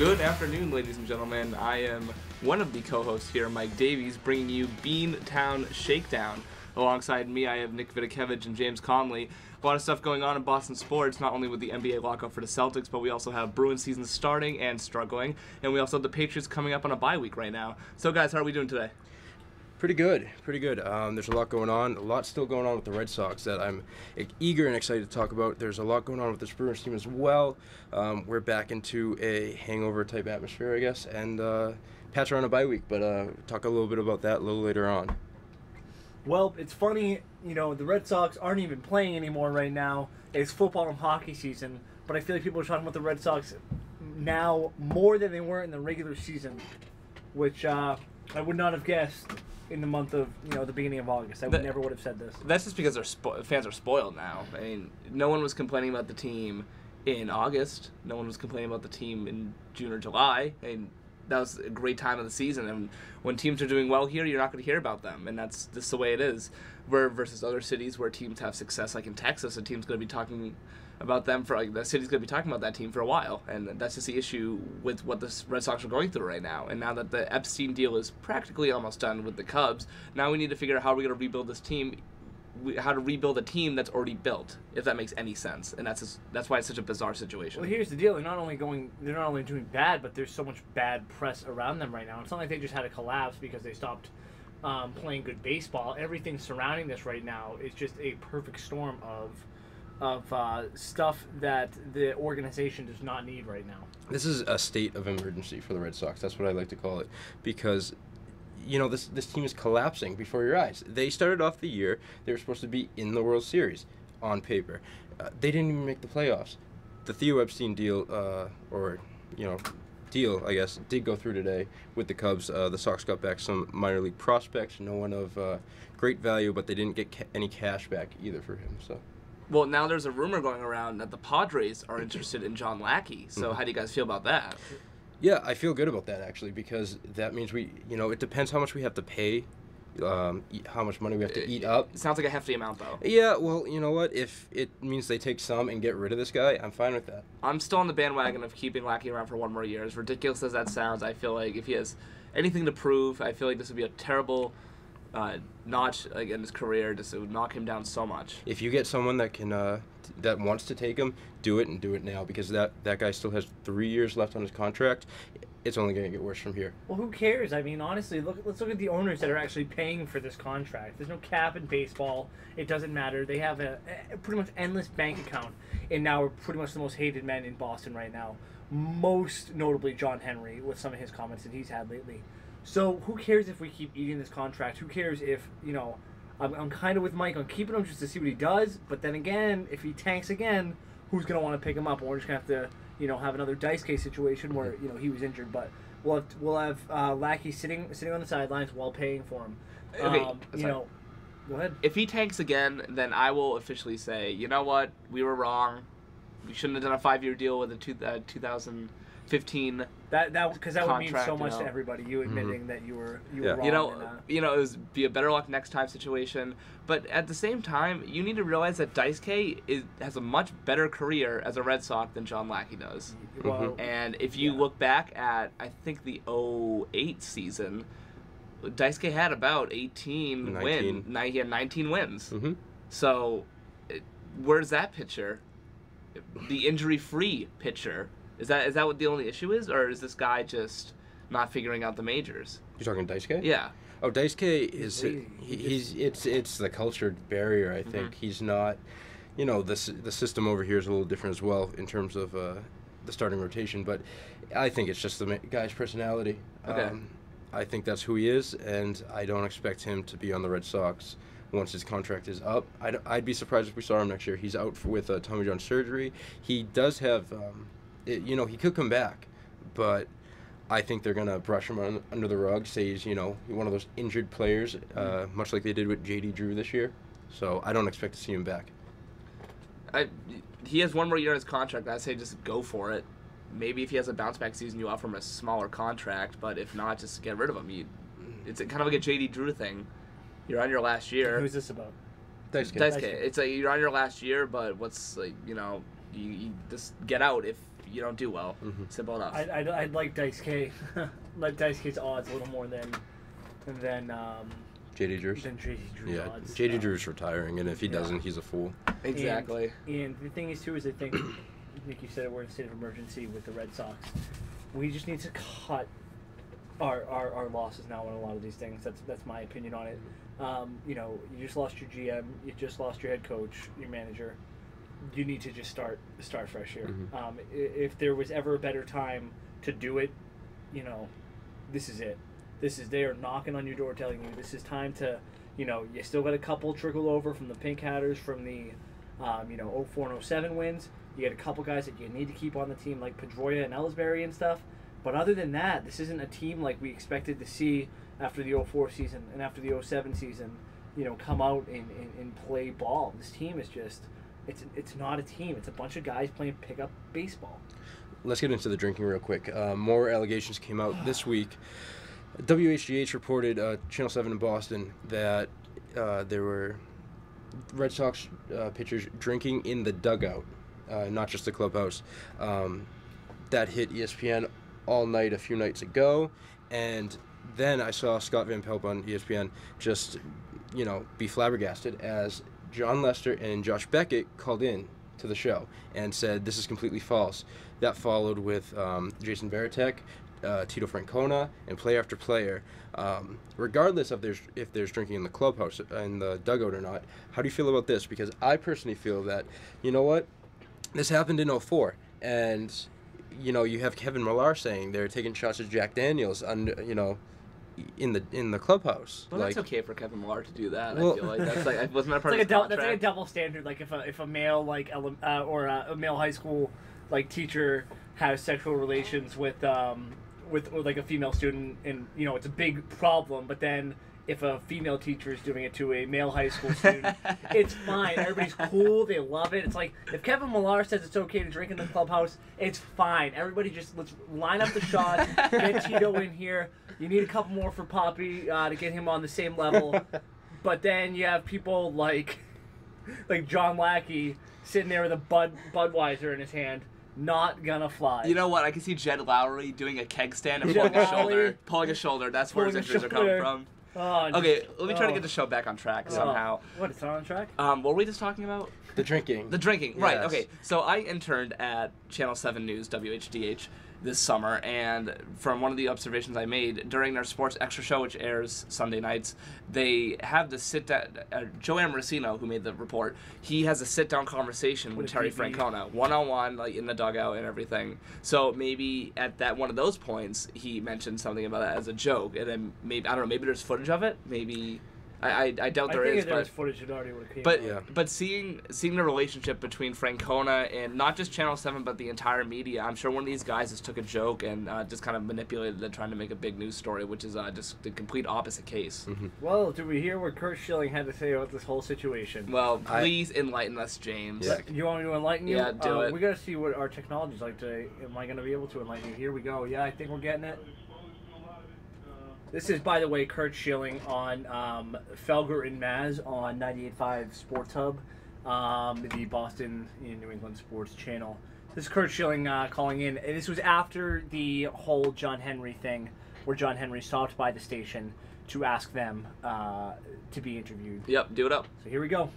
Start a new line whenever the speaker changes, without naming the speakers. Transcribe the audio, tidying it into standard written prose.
Good afternoon, ladies and gentlemen. I am one of the co-hosts here, Mike Davies, bringing you Beantown Shakedown. Alongside me, I have Nick Vitukevich and James Connelly. A lot of stuff going on in Boston sports, not only with the NBA lockout for the Celtics, but we also have Bruins season starting and struggling, and we also have the Patriots coming up on a bye week right now. So, guys, how are we doing today?
Pretty good. There's a lot going on. A lot still going on with the Red Sox that I'm eager and excited to talk about. There's a lot going on with this Bruins team as well. We're back into a hangover type atmosphere, I guess, and Pats are on a bye week, but talk a little bit about that a little later on.
Well, it's funny, the Red Sox aren't even playing anymore right now. It's football and hockey season, but I feel like people are talking about the Red Sox now more than they were in the regular season, which I would not have guessed in the month of, the beginning of August. I never would have said this.
That's just because fans are spoiled now. I mean, no one was complaining about the team in August. No one was complaining about the team in June or July. And that was a great time of the season. And when teams are doing well here, you're not going to hear about them. And that's just the way it is. Versus other cities where teams have success, like in Texas, a team's going to be talking about them the city's going to be talking about that team for a while, and that's just the issue with what the Red Sox are going through right now. And now that the Epstein deal is practically almost done with the Cubs, now we need to figure out how we're going to rebuild this team, how to rebuild a team that's already built, if that makes any sense. And that's why it's such a bizarre situation.
Well, here's the deal: they're not only doing bad, but there's so much bad press around them right now. It's not like they just had a collapse because they stopped playing good baseball. Everything surrounding this right now is just a perfect storm of stuff that the organization does not need right now.
This is a state of emergency for the Red Sox. That's what I like to call it, because this team is collapsing before your eyes. They started off the year, they were supposed to be in the World Series on paper. They didn't even make the playoffs. The Theo Epstein deal, deal, I guess, did go through today with the Cubs. The Sox got back some minor league prospects, no one of great value, but they didn't get any cash back either for him. So.
Well, now there's a rumor going around that the Padres are interested in John Lackey. So how do you guys feel about that?
Yeah, I feel good about that, actually, because that means it depends how much we have to pay, how much money we have to eat up.
It sounds like a hefty amount, though.
Yeah, well, you know what? If it means they take some and get rid of this guy, I'm fine with that.
I'm still on the bandwagon of keeping Lackey around for one more year. As ridiculous as that sounds, I feel like if he has anything to prove, I feel like this would be a terrible notch in his career. It would knock him down so much.
If you get someone that can that wants to take him, do it, and do it now, because that guy still has 3 years left on his contract. It's only going to get worse from here.
Well, who cares? I mean, honestly, let's look at the owners that are actually paying for this contract. There's no cap in baseball. It doesn't matter. They have a pretty much endless bank account, and now we're pretty much the most hated men in Boston right now. Most notably John Henry, with some of his comments that he's had lately. So who cares if we keep eating this contract? Who cares if, I'm kind of with Mike on keeping him just to see what he does. But then again, if he tanks again, who's going to want to pick him up? And we're just going to have to, have another dice case situation where, he was injured. But we'll have Lackey sitting on the sidelines while paying for him.
Okay,
go ahead.
If he tanks again, then I will officially say, you know what? We were wrong. We shouldn't have done a 5-year deal with a 2015
because that would mean so much to everybody. You admitting that you were wrong.
It would be a better luck next time situation. But at the same time, you need to realize that Daisuke has a much better career as a Red Sox than John Lackey does.
Well,
and if you look back at, I think, the 2008 season, Daisuke had about 19 wins. He had 19 wins.
Mm-hmm.
So where's that pitcher? The injury-free pitcher. Is that what the only issue is, or is this guy just not figuring out the majors?
You're talking Daisuke?
Yeah.
Oh, Daisuke is it's the culture barrier. I think he's not. The system over here is a little different as well in terms of the starting rotation, but I think it's just the guy's personality.
Okay.
I think that's who he is, and I don't expect him to be on the Red Sox once his contract is up. I'd be surprised if we saw him next year. He's out with Tommy John surgery. He does have. He could come back, but I think they're going to brush him under the rug, say he's, one of those injured players, much like they did with J.D. Drew this year. So I don't expect to see him back.
He has one more year in his contract. I'd say just go for it. Maybe if he has a bounce-back season, you offer him a smaller contract, but if not, just get rid of him. It's kind of like a J.D. Drew thing. You're on your last year.
Who's this about?
Daisuke. It's you're on your last year, but you just get out if you don't do well. Simple enough.
I'd like Dice K, like Dice K's odds a little more than
JD Drew's. Yeah,
odds.
JD Drew's retiring, and if he doesn't, he's a fool.
Exactly.
And the thing is too is I think Nick, you said we're in a state of emergency with the Red Sox. We just need to cut our losses now on a lot of these things. That's my opinion on it. You know, you just lost your GM, you just lost your head coach, your manager. You need to just start fresh here. If there was ever a better time to do it, you know, this is it. They are knocking on your door telling you this is time to, you know, you still got a couple trickle over from the Pink Hatters from the, 04 and 07 wins. You got a couple guys that you need to keep on the team like Pedroia and Ellsbury and stuff. But other than that, this isn't a team like we expected to see after the 04 season and after the 07 season, you know, come out and play ball. This team is just, it's not a team. It's a bunch of guys playing pickup baseball.
Let's get into the drinking real quick. More allegations came out this week. WHGH reported, Channel 7 in Boston, that there were Red Sox pitchers drinking in the dugout, not just the clubhouse. That hit ESPN all night a few nights ago, and then I saw Scott Van Pelt on ESPN just, you know, be flabbergasted as John Lester and Josh Beckett called in to the show and said this is completely false. That followed with Jason Varitek, Tito Francona, and player after player. Regardless of if there's drinking in the clubhouse, in the dugout or not, how do you feel about this? Because I personally feel that, you know what, this happened in 04, and, you know, you have Kevin Millar saying they're taking shots at Jack Daniels, you know, in the clubhouse.
But
like,
that's okay for Kevin Millar to do that.
Well,
I feel like that's like it wasn't a part
It's
of his contract.
that's like a double standard. Like if a male or a male high school like teacher has sexual relations with like a female student, and you know it's a big problem. But then if a female teacher is doing it to a male high school student, it's fine. Everybody's cool. They love it. It's like if Kevin Millar says it's okay to drink in the clubhouse, it's fine. Everybody just let's line up the shots. Get Tito in here. You need a couple more for Poppy to get him on the same level. But then you have people like John Lackey sitting there with a Budweiser in his hand. Not gonna fly.
You know what? I can see Jed Lowry doing a keg stand and pulling a shoulder. That's where his injuries are coming from.
Oh,
Okay, let me try to get the show back on track somehow.
What, it's not on track?
What were we just talking about?
the drinking.
The drinking, right,
Yes.
okay. So I interned at Channel 7 News, WHDH, this summer, and from one of the observations I made, during their Sports Extra show, which airs Sunday nights, they have the sit-down, Joe Amorosino, who made the report, he has a sit-down conversation with Terry Francona, one-on-one, like in the dugout and everything. So maybe at that one of those points, he mentioned something about that as a joke, and then maybe, I don't know, maybe there's footage of it, maybe... I doubt there is,
but there's footage that already would have came
but
out.
but seeing the relationship between Francona and not just Channel 7 but the entire media, I'm sure one of these guys just took a joke and just kind of manipulated it, trying to make a big news story, which is just the complete opposite case.
Mm-hmm.
Well, did we hear what Kurt Schilling had to say about this whole situation?
Well, please enlighten us, James.
Yeah.
You want me to enlighten you?
Yeah, do it.
We got to see what our technology's like today. Am I going to be able to enlighten you? Here we go. Yeah, I think we're getting it. This is, by the way, Kurt Schilling on Felger and Maz on 98.5 Sports Hub, the Boston New England sports channel. This is Kurt Schilling calling in. And this was after the whole John Henry thing, where John Henry stopped by the station to ask them to be interviewed.
Yep, do it up.
So here we go.